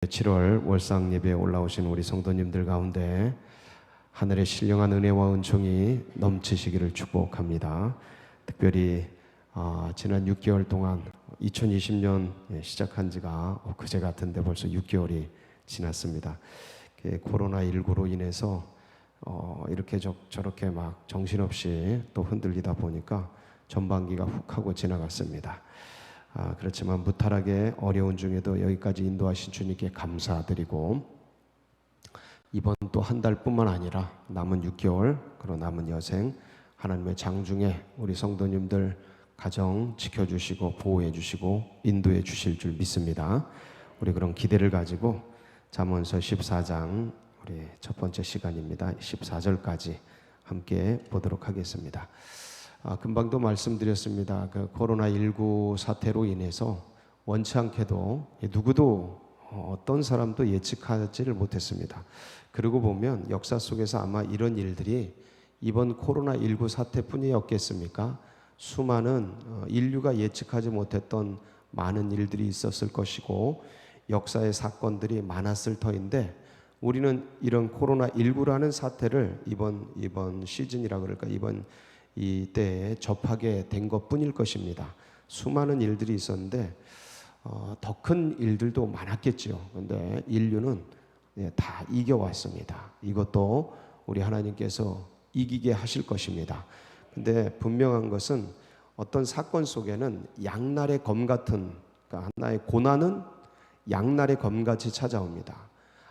7월 월상 예배에 올라오신 우리 성도님들 가운데 하늘의 신령한 은혜와 은총이 넘치시기를 축복합니다. 특별히 지난 6개월 동안 2020년 시작한 지가 그제 같은데 벌써 6개월이 지났습니다. 코로나19로 인해서 이렇게 저렇게 막 정신없이 또 흔들리다 보니까 전반기가 훅 하고 지나갔습니다. 그렇지만 무탈하게 어려운 중에도 여기까지 인도하신 주님께 감사드리고, 이번 또 한 달뿐만 아니라 남은 6개월 그리고 남은 여생 하나님의 장중에 우리 성도님들 가정 지켜주시고 보호해 주시고 인도해 주실 줄 믿습니다. 우리 그런 기대를 가지고 잠언서 14장 우리 첫 번째 시간입니다. 14절까지 함께 보도록 하겠습니다. 금방도 말씀드렸습니다. 그 코로나19 사태로 인해서 원치 않게도 누구도 어떤 사람도 예측하지를 못했습니다. 그러고 보면 역사 속에서 아마 이런 일들이 이번 코로나19 사태뿐이었겠습니까? 수많은 인류가 예측하지 못했던 많은 일들이 있었을 것이고 역사의 사건들이 많았을 터인데, 우리는 이런 코로나19라는 사태를 이번 시즌이라 그럴까, 이번 이때에 접하게 된 것뿐일 것입니다. 수많은 일들이 있었는데 더 큰 일들도 많았겠죠. 그런데 인류는 다 이겨왔습니다. 이것도 우리 하나님께서 이기게 하실 것입니다. 근데 분명한 것은 어떤 사건 속에는 양날의 검 같은, 그러니까 하나의 고난은 양날의 검같이 찾아옵니다.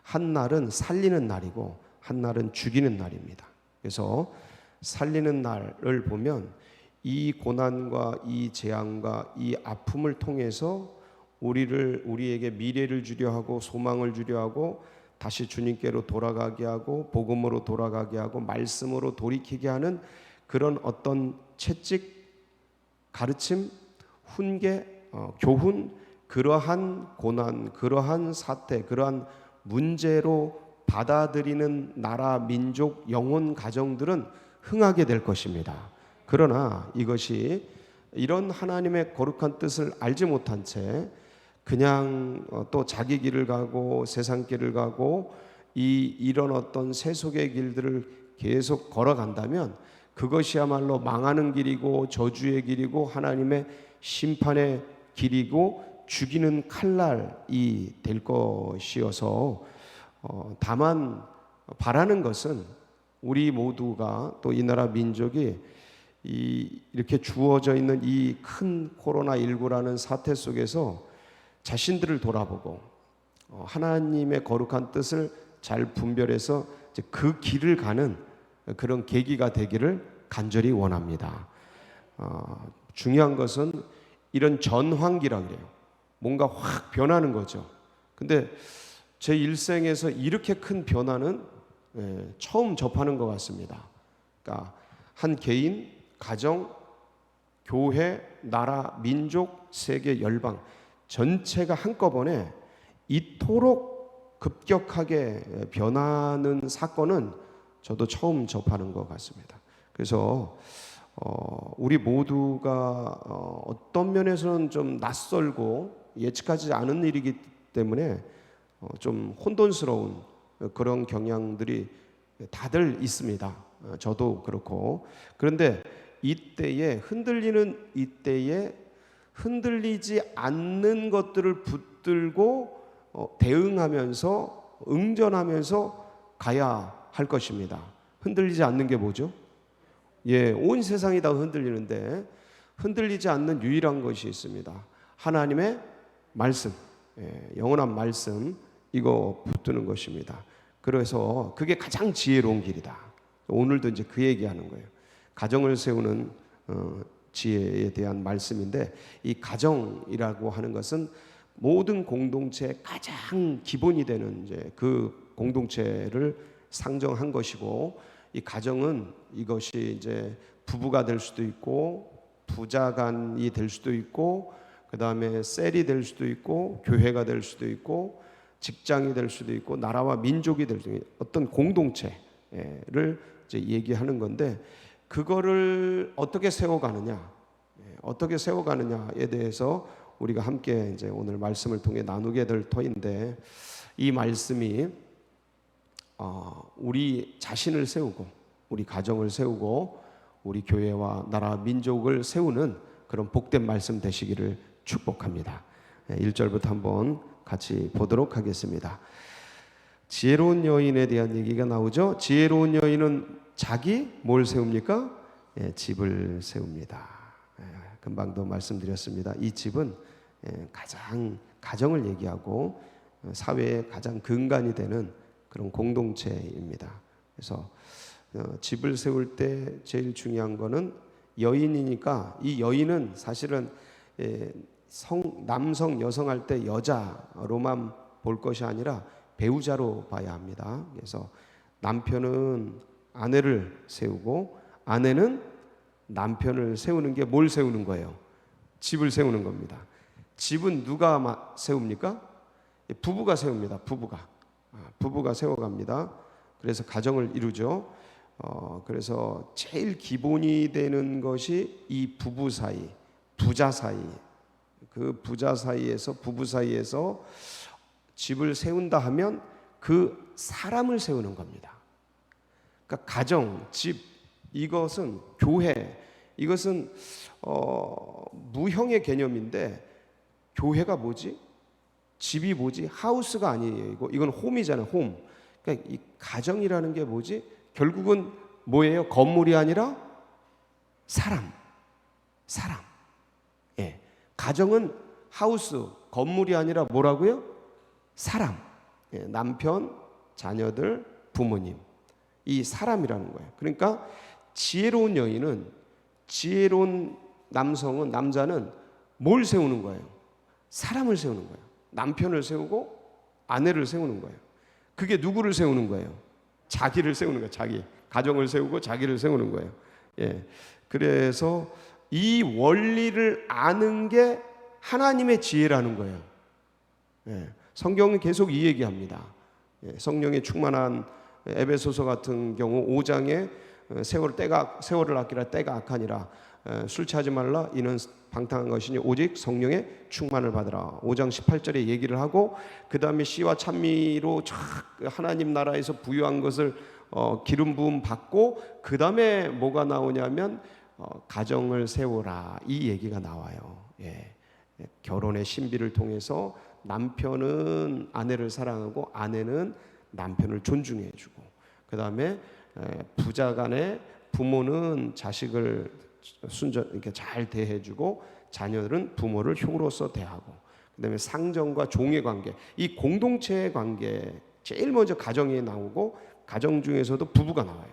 한 날은 살리는 날이고 한 날은 죽이는 날입니다. 그래서 살리는 날을 보면 이 고난과 이 재앙과 이 아픔을 통해서 우리에게 미래를 주려 하고 소망을 주려 하고 다시 주님께로 돌아가게 하고 복음으로 돌아가게 하고 말씀으로 돌이키게 하는 그런 어떤 채찍, 가르침, 훈계, 교훈, 그러한 고난, 그러한 사태, 그러한 문제로 받아들이는 나라, 민족, 영혼, 가정들은 흥하게 될 것입니다. 그러나 이것이 이런 하나님의 거룩한 뜻을 알지 못한 채 그냥 또 자기 길을 가고 세상 길을 가고 이런 어떤 세속의 길들을 계속 걸어간다면 그것이야말로 망하는 길이고 저주의 길이고 하나님의 심판의 길이고 죽이는 칼날이 될 것이어서, 다만 바라는 것은 우리 모두가 또 이 나라 민족이 이렇게 주어져 있는 이 큰 코로나19라는 사태 속에서 자신들을 돌아보고 하나님의 거룩한 뜻을 잘 분별해서 그 길을 가는 그런 계기가 되기를 간절히 원합니다. 중요한 것은 이런 전환기라 그래요. 뭔가 확 변하는 거죠. 근데 제 일생에서 이렇게 큰 변화는 처음 접하는 것 같습니다. 그러니까 한 개인, 가정, 교회, 나라, 민족, 세계, 열방 전체가 한꺼번에 이토록 급격하게 변하는 사건은 저도 처음 접하는 것 같습니다. 그래서 우리 모두가 어떤 면에서는 좀 낯설고 예측하지 않은 일이기 때문에 좀 혼돈스러운 그런 경향들이 다들 있습니다. 저도 그렇고. 그런데 이때에 흔들리지 않는 것들을 붙들고 대응하면서 응전하면서 가야 할 것입니다. 흔들리지 않는 게 뭐죠? 온 세상이 다 흔들리는데 흔들리지 않는 유일한 것이 있습니다. 하나님의 말씀, 영원한 말씀, 이거 붙드는 것입니다. 그래서 그게 가장 지혜로운 길이다. 오늘도 이제 그 얘기하는 거예요. 가정을 세우는 지혜에 대한 말씀인데, 이 가정이라고 하는 것은 모든 공동체의 가장 기본이 되는 이제 그 공동체를 상정한 것이고, 이 가정은 이것이 이제 부부가 될 수도 있고 부자간이 될 수도 있고 그 다음에 셀이 될 수도 있고 교회가 될 수도 있고 직장이 될 수도 있고 나라와 민족이 될 수도 있고 어떤 공동체를 이제 얘기하는 건데, 그거를 어떻게 세워가느냐에 대해서 우리가 함께 이제 오늘 말씀을 통해 나누게 될 터인데, 이 말씀이 우리 자신을 세우고 우리 가정을 세우고 우리 교회와 나라 민족을 세우는 그런 복된 말씀 되시기를 축복합니다. 1절부터 한번 같이 보도록 하겠습니다. 지혜로운 여인에 대한 얘기가 나오죠. 지혜로운 여인은 자기 뭘 세웁니까? 집을 세웁니다. 금방도 말씀드렸습니다. 이 집은 가장 가정을 얘기하고 사회의 가장 근간이 되는 그런 공동체입니다. 그래서 집을 세울 때 제일 중요한 거는 여인이니까, 이 여인은 사실은 남성, 여성 할 때 여자로만 볼 것이 아니라 배우자로 봐야 합니다. 그래서 남편은 아내를 세우고 아내는 남편을 세우는 게 뭘 세우는 거예요? 집을 세우는 겁니다. 집은 누가 세웁니까? 부부가 세웁니다. 부부가 세워갑니다. 그래서 가정을 이루죠. 그래서 제일 기본이 되는 것이 이 부부 사이, 부자 사이, 그 부자 사이에서, 부부 사이에서 집을 세운다 하면 그 사람을 세우는 겁니다. 그러니까 가정, 집, 이것은 교회, 이것은 무형의 개념인데, 교회가 뭐지? 집이 뭐지? 하우스가 아니에요. 이건 홈이잖아요. 홈. 그러니까 이 가정이라는 게 뭐지? 결국은 뭐예요? 건물이 아니라 사람. 예. 가정은 하우스, 건물이 아니라 뭐라고요? 사람. 예. 남편, 자녀들, 부모님. 이 사람이라는 거예요. 그러니까 지혜로운 여인은, 지혜로운 남자는 뭘 세우는 거예요? 사람을 세우는 거예요. 남편을 세우고 아내를 세우는 거예요. 그게 누구를 세우는 거예요? 자기를 세우는 거예요. 자기. 가정을 세우고 자기를 세우는 거예요. 예. 그래서 이 원리를 아는 게 하나님의 지혜라는 거예요. 예. 성경은 계속 이 얘기합니다. 예. 성령에 충만한 에베소서 같은 경우 5장에 세월을 아끼라 때가 악하니라, 술 취하지 말라 이는 방탕한 것이니 오직 성령의 충만을 받으라. 5장 18절에 얘기를 하고, 그 다음에 씨와 찬미로 하나님 나라에서 부유한 것을 기름 부음 받고, 그 다음에 뭐가 나오냐면 가정을 세우라, 이 얘기가 나와요. 예. 결혼의 신비를 통해서 남편은 아내를 사랑하고 아내는 남편을 존중해주고, 그 다음에 부자간에 부모는 자식을 이렇게 잘 대해주고 자녀들은 부모를 형으로서 대하고, 그다음에 상정과 종의 관계, 이 공동체의 관계, 제일 먼저 가정이 나오고, 가정 중에서도 부부가 나와요.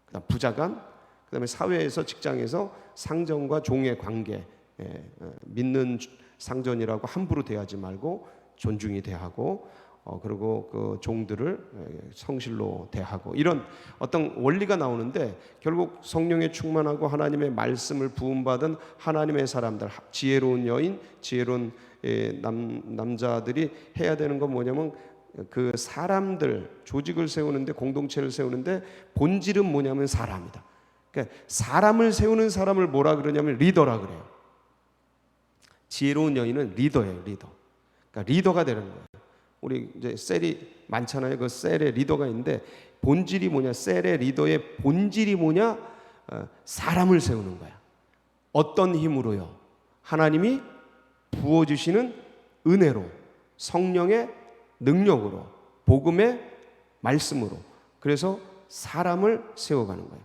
그다음 부자간, 그다음에 사회에서, 직장에서 상정과 종의 관계, 믿는 상전이라고 함부로 대하지 말고 존중히 대하고, 그리고 그 종들을 성실로 대하고, 이런 어떤 원리가 나오는데, 결국 성령에 충만하고 하나님의 말씀을 부음받은 하나님의 사람들, 지혜로운 여인, 지혜로운 남자들이 해야 되는 건 뭐냐면, 그 사람들, 조직을 세우는데, 공동체를 세우는데 본질은 뭐냐면 사람이다. 그러니까 사람을 세우는 사람을 뭐라 그러냐면 리더라 그래요. 지혜로운 여인은 리더예요. 그러니까 리더가 되는 거예요. 우리 이제 셀이 많잖아요. 그 셀의 리더가 있는데, 본질이 뭐냐? 셀의 리더의 본질이 뭐냐? 사람을 세우는 거야. 어떤 힘으로요? 하나님이 부어주시는 은혜로, 성령의 능력으로, 복음의 말씀으로. 그래서 사람을 세워가는 거예요.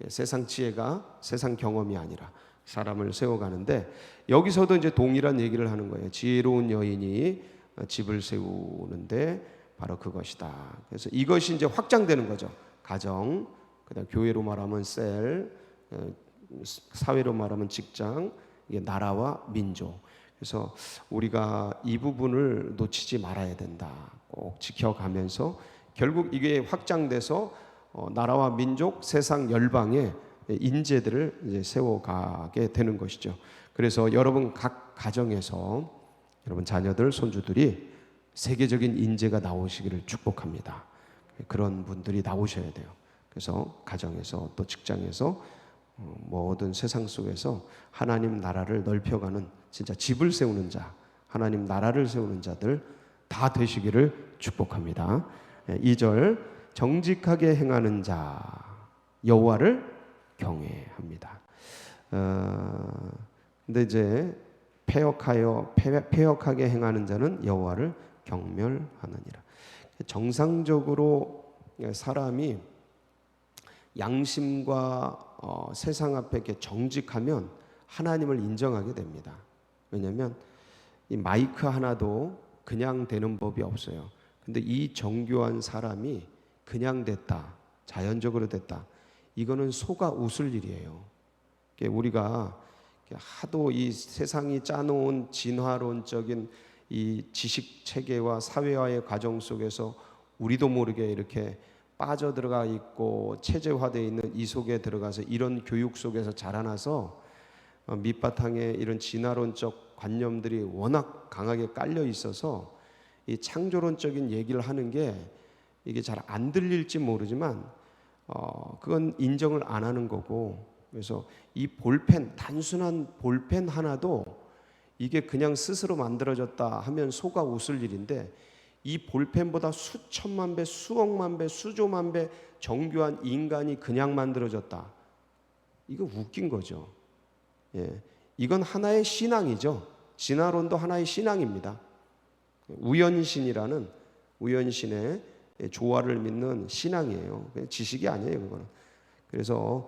세상 지혜가, 세상 경험이 아니라 사람을 세워가는데, 여기서도 이제 동일한 얘기를 하는 거예요. 지혜로운 여인이 집을 세우는데 바로 그것이다. 그래서 이것이 이제 확장되는 거죠. 가정, 그다음 교회로 말하면 셀, 사회로 말하면 직장, 이게 나라와 민족. 그래서 우리가 이 부분을 놓치지 말아야 된다. 꼭 지켜가면서 결국 이게 확장돼서 나라와 민족, 세상 열방의 인재들을 이제 세워가게 되는 것이죠. 그래서 여러분 각 가정에서 여러분 자녀들, 손주들이 세계적인 인재가 나오시기를 축복합니다. 그런 분들이 나오셔야 돼요. 그래서 가정에서, 또 직장에서, 모든 세상 속에서 하나님 나라를 넓혀가는, 진짜 집을 세우는 자, 하나님 나라를 세우는 자들 다 되시기를 축복합니다. 2절 정직하게 행하는 자 여호와를 경외합니다. 근데 이제 패역하게 행하는 자는 여호와를 경멸하느니라. 정상적으로 사람이 양심과 세상 앞에 이렇게 정직하면 하나님을 인정하게 됩니다. 왜냐하면 이 마이크 하나도 그냥 되는 법이 없어요. 근데 이 정교한 사람이 그냥 됐다, 자연적으로 됐다, 이거는 속아 웃을 일이에요. 우리가 하도 이 세상이 짜놓은 진화론적인 이 지식 체계와 사회화의 과정 속에서 우리도 모르게 이렇게 빠져들어가 있고 체제화되어 있는 이 속에 들어가서 이런 교육 속에서 자라나서 밑바탕에 이런 진화론적 관념들이 워낙 강하게 깔려 있어서 이 창조론적인 얘기를 하는 게 이게 잘 안 들릴지 모르지만 그건 인정을 안 하는 거고, 그래서 이 볼펜, 단순한 볼펜 하나도 이게 그냥 스스로 만들어졌다 하면 속아 웃을 일인데, 이 볼펜보다 수천만 배, 수억만 배, 수조만 배 정교한 인간이 그냥 만들어졌다, 이거 웃긴 거죠. 예, 이건 하나의 신앙이죠. 진화론도 하나의 신앙입니다. 우연신이라는, 우연신의 조화를 믿는 신앙이에요. 그냥 지식이 아니에요, 그거는. 그래서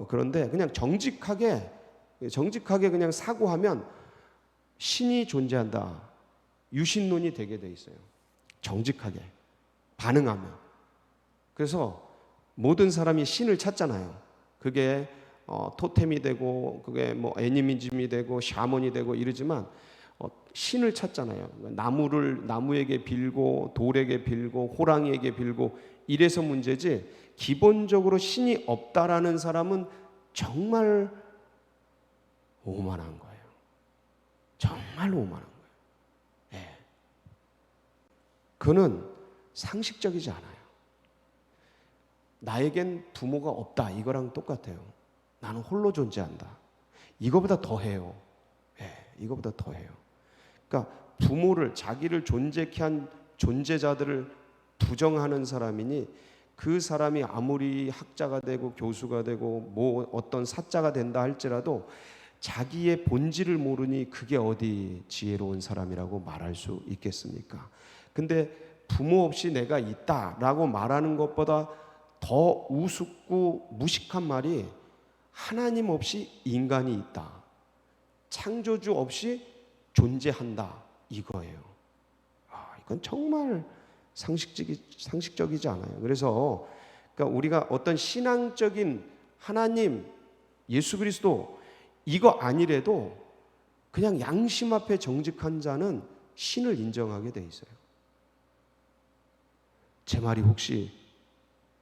그런데 그냥 정직하게 그냥 사고하면 신이 존재한다, 유신론이 되게 돼 있어요. 정직하게 반응하면. 그래서 모든 사람이 신을 찾잖아요. 그게 토템이 되고, 그게 뭐 애니미즘이 되고 샤먼이 되고 이러지만 신을 찾잖아요. 나무에게 빌고, 돌에게 빌고, 호랑이에게 빌고 이래서 문제지, 기본적으로 신이 없다라는 사람은 정말 오만한 거예요. 정말 오만한 거예요. 예. 그는 상식적이지 않아요. 나에겐 부모가 없다, 이거랑 똑같아요. 나는 홀로 존재한다, 이거보다 더해요. 예, 이거보다 더해요. 그러니까 부모를, 자기를 존재케 한 존재자들을 부정하는 사람이니, 그 사람이 아무리 학자가 되고 교수가 되고 뭐 어떤 사자가 된다 할지라도 자기의 본질을 모르니 그게 어디 지혜로운 사람이라고 말할 수 있겠습니까? 근데 부모 없이 내가 있다라고 말하는 것보다 더 우습고 무식한 말이 하나님 없이 인간이 있다, 창조주 없이 존재한다, 이거예요. 이건 정말 상식적이지 않아요. 그래서 그러니까 우리가 어떤 신앙적인 하나님, 예수 그리스도 이거 아니래도 그냥 양심 앞에 정직한 자는 신을 인정하게 돼 있어요. 제 말이 혹시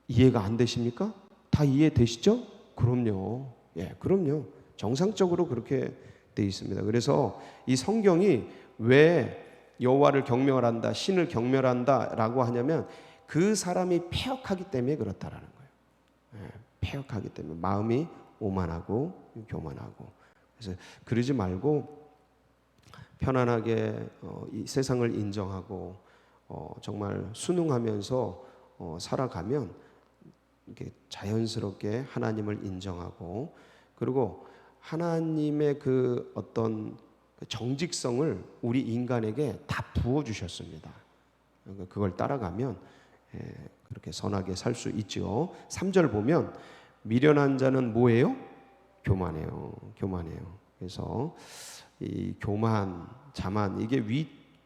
이해가 안 되십니까? 다 이해되시죠? 그럼요. 예, 그럼요. 정상적으로 그렇게 돼 있습니다. 그래서 이 성경이 왜 여호와를 경멸한다, 신을 경멸한다라고 하냐면 그 사람이 패역하기 때문에 그렇다라는 거예요. 예, 패역하기 때문에 마음이 오만하고 교만하고. 그래서 그러지 말고 편안하게 이 세상을 인정하고 정말 순응하면서 살아가면 이렇게 자연스럽게 하나님을 인정하고, 그리고 하나님의 그 어떤 정직성을 우리 인간에게 다 부어주셨습니다. 그걸 따라가면 그렇게 선하게 살 수 있죠. 3절 보면 미련한 자는 뭐예요? 교만해요. 그래서 이 교만, 자만, 이게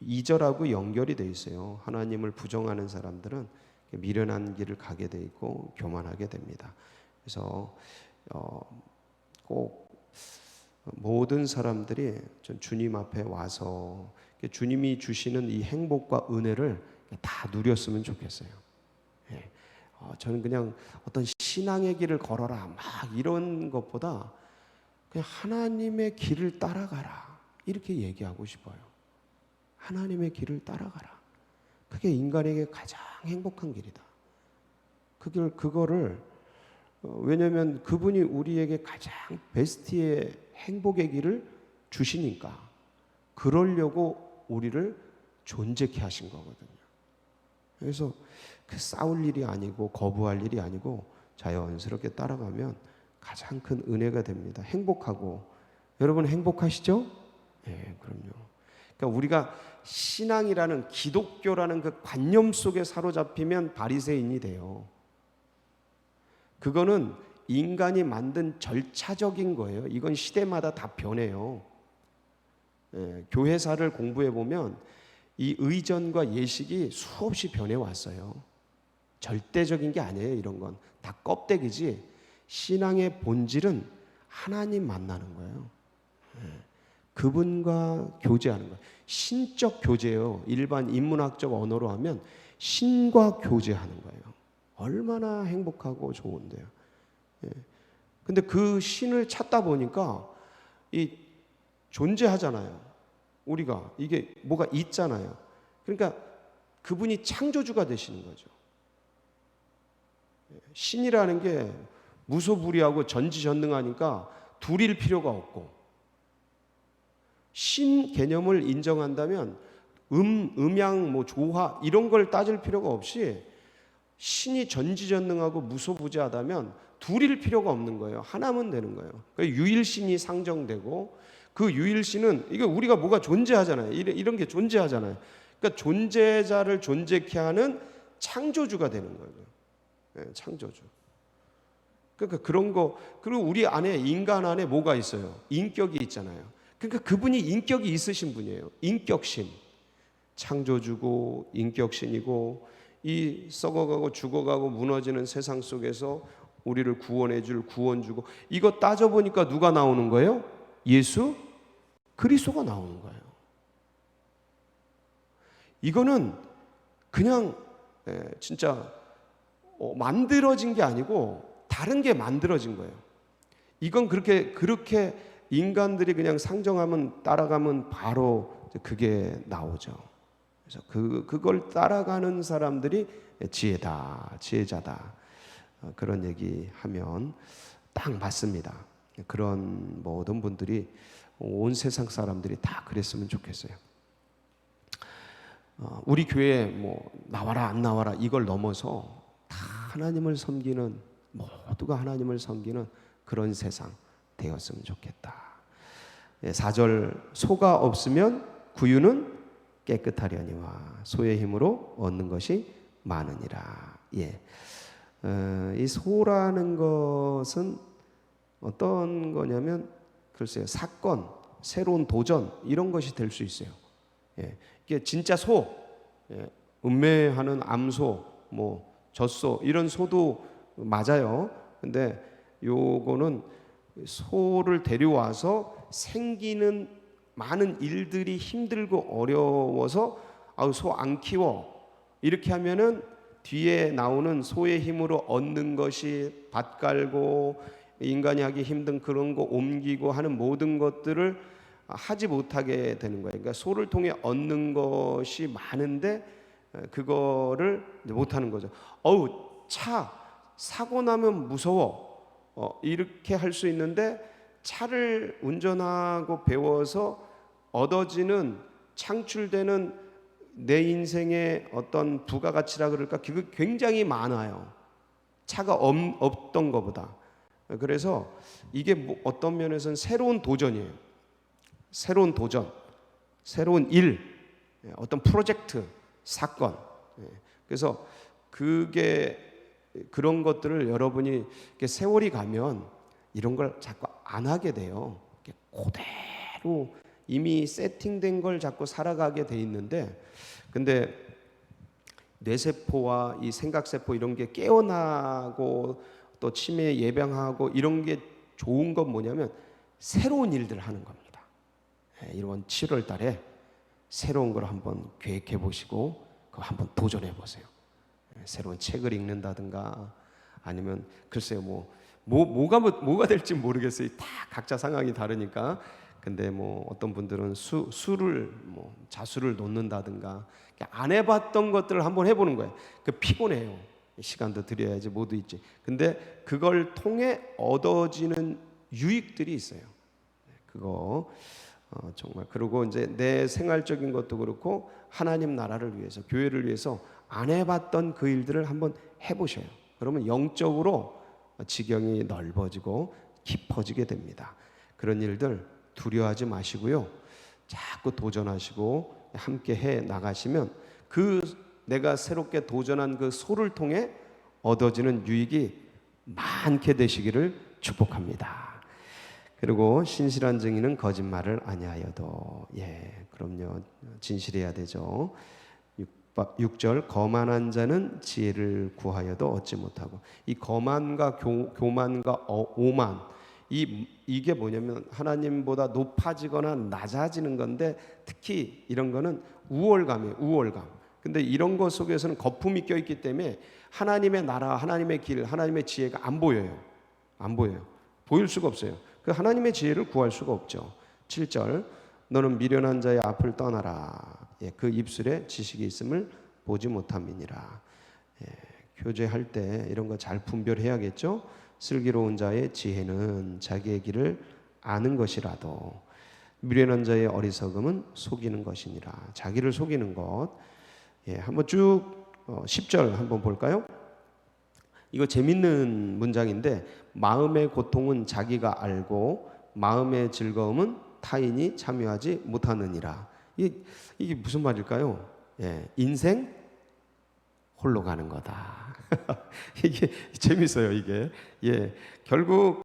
2절하고 연결이 돼 있어요. 하나님을 부정하는 사람들은 미련한 길을 가게 돼 있고 교만하게 됩니다. 그래서 꼭 모든 사람들이 주님 앞에 와서 주님이 주시는 이 행복과 은혜를 다 누렸으면 좋겠어요. 예. 저는 그냥 어떤 신앙의 길을 걸어라 막 이런 것보다 그냥 하나님의 길을 따라가라, 이렇게 얘기하고 싶어요. 하나님의 길을 따라가라. 그게 인간에게 가장 행복한 길이다. 그거를 왜냐하면 그분이 우리에게 가장 베스트의 행복의 길을 주시니까 그러려고 우리를 존재케 하신 거거든요. 그래서 그 싸울 일이 아니고 거부할 일이 아니고 자연스럽게 따라가면 가장 큰 은혜가 됩니다. 행복하고. 여러분 행복하시죠? 네, 그럼요. 그러니까 우리가 신앙이라는 기독교라는 그 관념 속에 사로잡히면 바리새인이 돼요. 그거는 인간이 만든 절차적인 거예요. 이건 시대마다 다 변해요. 예, 교회사를 공부해 보면 이 의전과 예식이 수없이 변해 왔어요. 절대적인 게 아니에요. 이런 건 다 껍데기지. 신앙의 본질은 하나님 만나는 거예요. 예, 그분과 교제하는 거예요. 신적 교제예요. 일반 인문학적 언어로 하면 신과 교제하는 거예요. 얼마나 행복하고 좋은데요. 예. 근데 그 신을 찾다 보니까 이 존재하잖아요. 우리가 이게 뭐가 있잖아요. 그러니까 그분이 창조주가 되시는 거죠. 신이라는 게 무소불위하고 전지전능하니까 둘일 필요가 없고, 신 개념을 인정한다면 음양, 뭐 조화 이런 걸 따질 필요가 없이 신이 전지전능하고 무소부재하다면 둘일 필요가 없는 거예요. 하나면 되는 거예요. 그러니까 유일신이 상정되고, 그 유일신은 이게 우리가 뭐가 존재하잖아요. 이런 게 존재하잖아요. 그러니까 존재자를 존재케 하는 창조주가 되는 거예요. 네, 창조주. 그러니까 그런 거. 그리고 우리 안에, 인간 안에 뭐가 있어요? 인격이 있잖아요. 그러니까 그분이 인격이 있으신 분이에요. 인격신. 창조주고 인격신이고, 이 썩어가고 죽어가고 무너지는 세상 속에서 우리를 구원해 줄 구원주고. 이거 따져보니까 누가 나오는 거예요? 예수 그리스도가 나오는 거예요. 이거는 그냥 진짜 만들어진 게 아니고 다른 게 만들어진 거예요. 이건 그렇게 인간들이 그냥 상정하면 따라가면 바로 그게 나오죠. 그래서 그걸 따라가는 사람들이 지혜다, 지혜자다, 그런 얘기하면 딱 맞습니다. 그런 모든 분들이, 온 세상 사람들이 다 그랬으면 좋겠어요. 우리 교회에 뭐 나와라 안 나와라 이걸 넘어서 다 하나님을 섬기는, 모두가 하나님을 섬기는 그런 세상 되었으면 좋겠다. 4절, 소가 없으면 구유는 깨끗하려니와 소의 힘으로 얻는 것이 많으니라. 예. 이 소라는 것은 어떤 거냐면, 글쎄요, 사건, 새로운 도전 이런 것이 될 수 있어요. 예. 이게 진짜 소, 예. 음매하는 암소, 뭐 젖소 이런 소도 맞아요. 근데 요거는 소를 데려와서 생기는 많은 일들이 힘들고 어려워서 소 안 키워 이렇게 하면은 뒤에 나오는 소의 힘으로 얻는 것이 밭 갈고 인간이 하기 힘든 그런 거 옮기고 하는 모든 것들을 하지 못하게 되는 거예요. 그러니까 소를 통해 얻는 것이 많은데 그거를 못하는 거죠. 차 사고 나면 무서워, 이렇게 할 수 있는데, 차를 운전하고 배워서 얻어지는, 창출되는 내 인생의 어떤 부가가치라 그럴까, 그게 굉장히 많아요. 차가 없던 것보다. 그래서 이게 어떤 면에서는 새로운 도전이에요. 새로운 도전, 새로운 일, 어떤 프로젝트, 사건. 그래서 그런 것들을 여러분이 세월이 가면 이런 걸 자꾸 안 하게 돼요. 그대로 이미 세팅된 걸 자꾸 살아가게 돼 있는데, 근데 뇌세포와 이 생각세포 이런 게 깨어나고 또 치매 예방하고 이런 게 좋은 건 뭐냐면 새로운 일들을 하는 겁니다. 이번 7월 달에 새로운 걸 한번 계획해 보시고 그거 한번 도전해 보세요. 새로운 책을 읽는다든가, 아니면 글쎄요, 뭐가 될지 모르겠어요. 다 각자 상황이 다르니까. 근데 뭐 어떤 분들은 술을 자수를 놓는다든가, 안 해봤던 것들을 한번 해보는 거예요. 피곤해요. 시간도 들여야지, 모두 있지. 근데 그걸 통해 얻어지는 유익들이 있어요. 그거 정말. 그리고 이제 내 생활적인 것도 그렇고 하나님 나라를 위해서, 교회를 위해서 안 해봤던 그 일들을 한번 해보셔요. 그러면 영적으로 지경이 넓어지고 깊어지게 됩니다. 그런 일들 두려워하지 마시고요. 자꾸 도전하시고 함께 해 나가시면 그 내가 새롭게 도전한 그 소를 통해 얻어지는 유익이 많게 되시기를 축복합니다. 그리고 신실한 증인은 거짓말을 아니하여도, 그럼요, 진실해야 되죠. 6절, 거만한 자는 지혜를 구하여도 얻지 못하고. 이 거만과 교만과 오만, 이게 뭐냐면 하나님보다 높아지거나 낮아지는 건데, 특히 이런 거는 우월감이에요. 우월감. 근데 이런 것 속에서는 거품이 껴있기 때문에 하나님의 나라, 하나님의 길, 하나님의 지혜가 안 보여요. 안 보여요. 보일 수가 없어요. 그 하나님의 지혜를 구할 수가 없죠. 7절, 너는 미련한 자의 앞을 떠나라. 그 입술에 지식이 있음을 보지 못함이니라. 교제할 때 이런 거 잘 분별해야겠죠. 슬기로운 자의 지혜는 자기의 길을 아는 것이라도 미련한 자의 어리석음은 속이는 것이니라. 자기를 속이는 것. 한번 쭉 10절 한번 볼까요? 이거 재밌는 문장인데, 마음의 고통은 자기가 알고 마음의 즐거움은 타인이 참여하지 못하느니라. 이게 무슨 말일까요? 인생 홀로 가는 거다. 이게 재밌어요. 이게 결국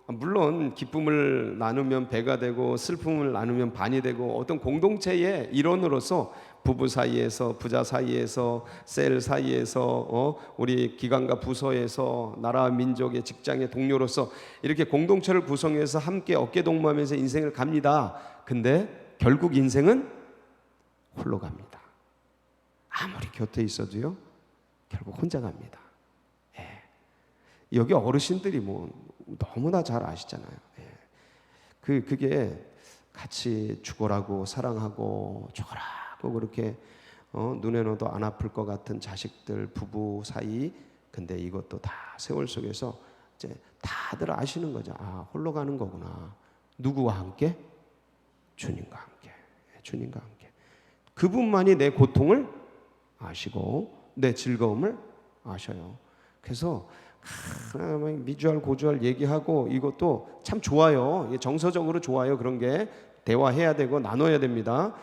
물론 기쁨을 나누면 배가 되고 슬픔을 나누면 반이 되고, 어떤 공동체의 일원으로서 부부 사이에서, 부자 사이에서, 셀 사이에서, 우리 기관과 부서에서, 나라와 민족의 직장의 동료로서 이렇게 공동체를 구성해서 함께 어깨동무하면서 인생을 갑니다. 근데 결국 인생은 홀로 갑니다. 아무리 곁에 있어도요, 결국 혼자 갑니다. 여기 어르신들이 뭐 너무나 잘 아시잖아요. 그게 같이 죽어라고 사랑하고 죽어라고 그렇게 눈에 넣어도 안 아플 것 같은 자식들, 부부 사이. 근데 이것도 다 세월 속에서 이제 다들 아시는 거죠. 아, 홀로 가는 거구나. 누구와 함께? 주님과 함께. 주님과 함께. 그분만이 내 고통을 아시고 내 즐거움을 아셔요. 그래서 미주알 고주알 얘기하고 이것도 참 좋아요. 정서적으로 좋아요. 그런 게 대화해야 되고 나눠야 됩니다.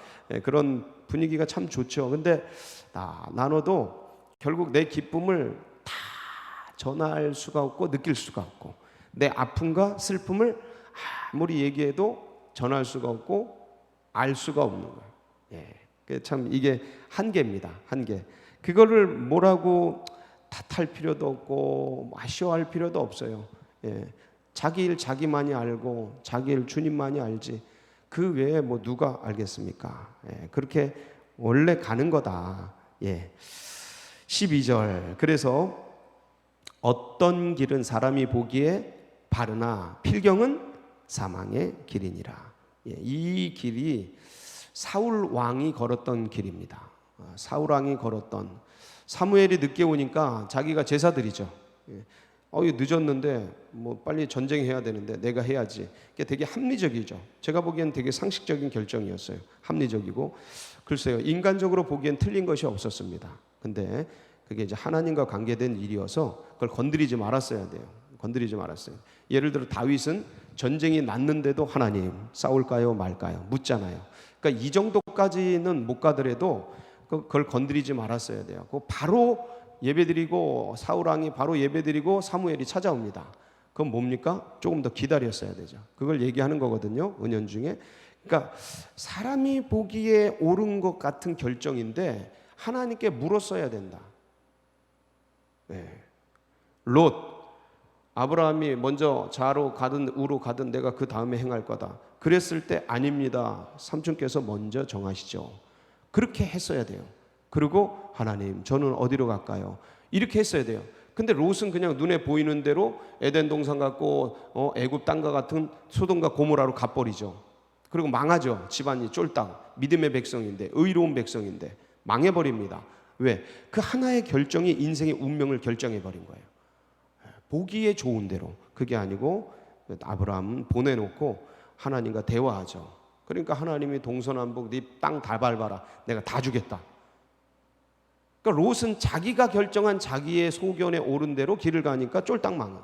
그런 분위기가 참 좋죠. 근데 나눠도 결국 내 기쁨을 다 전할 수가 없고 느낄 수가 없고, 내 아픔과 슬픔을 아무리 얘기해도 전할 수가 없고 알 수가 없는 거예요. 참 이게 한계입니다. 한계. 그거를 뭐라고 탓할 필요도 없고 아쉬워할 필요도 없어요. 자기 일 자기만이 알고 자기 일 주님만이 알지 그 외에 뭐 누가 알겠습니까? 그렇게 원래 가는 거다. 12절, 그래서 어떤 길은 사람이 보기에 바르나 필경은 사망의 길이니라. 이 길이 사울 왕이 걸었던 길입니다. 사울 왕이 걸었던, 사무엘이 늦게 오니까 자기가 제사 드리죠. 늦었는데 뭐 빨리 전쟁해야 되는데 내가 해야지. 그게 되게 합리적이죠. 제가 보기엔 되게 상식적인 결정이었어요. 합리적이고, 글쎄요, 인간적으로 보기엔 틀린 것이 없었습니다. 근데 그게 이제 하나님과 관계된 일이어서 그걸 건드리지 말았어야 돼요. 건드리지 말았어요. 예를 들어 다윗은 전쟁이 났는데도 하나님 싸울까요 말까요 묻잖아요. 그러니까 이 정도까지는 못 가더라도 그걸 건드리지 말았어야 돼요. 바로 예배드리고, 사울왕이 바로 예배드리고 사무엘이 찾아옵니다. 그건 뭡니까? 조금 더 기다렸어야 되죠. 그걸 얘기하는 거거든요, 은연중에. 그러니까 사람이 보기에 옳은 것 같은 결정인데 하나님께 물었어야 된다. 롯, 아브라함이 먼저 좌로 가든 우로 가든 내가 그 다음에 행할 거다. 그랬을 때 아닙니다. 삼촌께서 먼저 정하시죠. 그렇게 했어야 돼요. 그리고 하나님, 저는 어디로 갈까요? 이렇게 했어야 돼요. 근데 롯은 그냥 눈에 보이는 대로 에덴 동산 같고 애굽 땅과 같은 소돔과 고모라로 가버리죠. 그리고 망하죠. 집안이 쫄딱, 믿음의 백성인데, 의로운 백성인데 망해버립니다. 왜? 그 하나의 결정이 인생의 운명을 결정해버린 거예요. 보기에 좋은 대로. 그게 아니고 아브라함은 보내놓고 하나님과 대화하죠. 그러니까 하나님이 동서남북 네 땅 다 밟아라, 내가 다 주겠다. 그러니까 롯은 자기가 결정한 자기의 소견에 옳은 대로 길을 가니까 쫄딱 망해.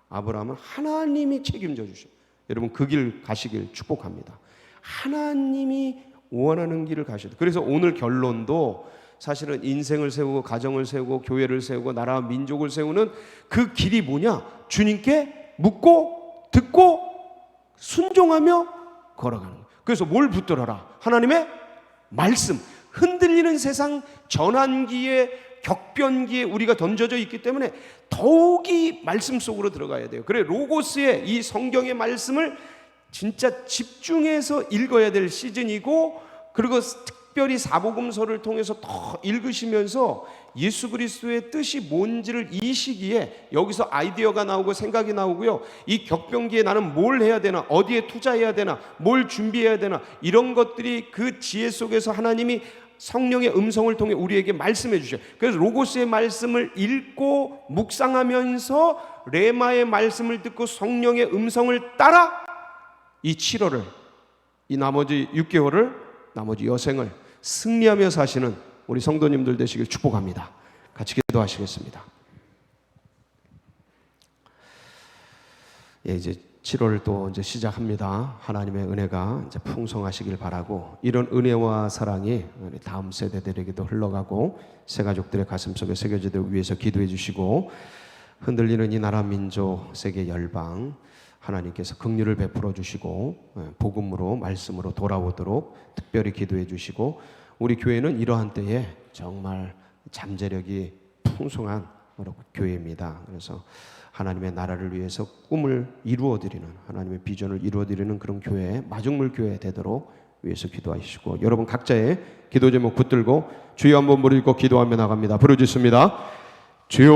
아브라함은 하나님이 책임져 주셔. 여러분 그 길 가시길 축복합니다. 하나님이 원하는 길을 가셔야 돼. 그래서 오늘 결론도 사실은 인생을 세우고 가정을 세우고 교회를 세우고 나라와 민족을 세우는 그 길이 뭐냐? 주님께 묻고 듣고 순종하며 걸어가는 거예요. 그래서 뭘 붙들어라? 하나님의 말씀. 흔들리는 세상 전환기에 격변기에 우리가 던져져 있기 때문에 더욱이 말씀 속으로 들어가야 돼요. 그래 로고스의 이 성경의 말씀을 진짜 집중해서 읽어야 될 시즌이고, 그리고 특별히 사복음서를 통해서 더 읽으시면서 예수 그리스도의 뜻이 뭔지를 이 시기에 여기서 아이디어가 나오고 생각이 나오고요. 이 격변기에 나는 뭘 해야 되나, 어디에 투자해야 되나, 뭘 준비해야 되나, 이런 것들이 그 지혜 속에서 하나님이 성령의 음성을 통해 우리에게 말씀해 주셔요. 그래서 로고스의 말씀을 읽고 묵상하면서 레마의 말씀을 듣고 성령의 음성을 따라 이 7월을, 이 나머지 6개월을, 나머지 여생을 승리하며 사시는 우리 성도님들 되시길 축복합니다. 같이 기도하시겠습니다. 예, 이제 7월 또 이제 시작합니다. 하나님의 은혜가 이제 풍성하시길 바라고, 이런 은혜와 사랑이 다음 세대들에게도 흘러가고 새 가족들의 가슴속에 새겨지도록 위해서 기도해 주시고, 흔들리는 이 나라 민족 세계 열방 하나님께서 긍휼을 베풀어 주시고 복음으로 말씀으로 돌아오도록 특별히 기도해 주시고, 우리 교회는 이러한 때에 정말 잠재력이 풍성한 교회입니다. 그래서 하나님의 나라를 위해서 꿈을 이루어드리는, 하나님의 비전을 이루어드리는 그런 교회, 마중물 교회 되도록 위해서 기도하시고, 여러분 각자의 기도 제목 붙들고 주여 한번 부르고 기도하며 나갑니다. 부르짖습니다. 주여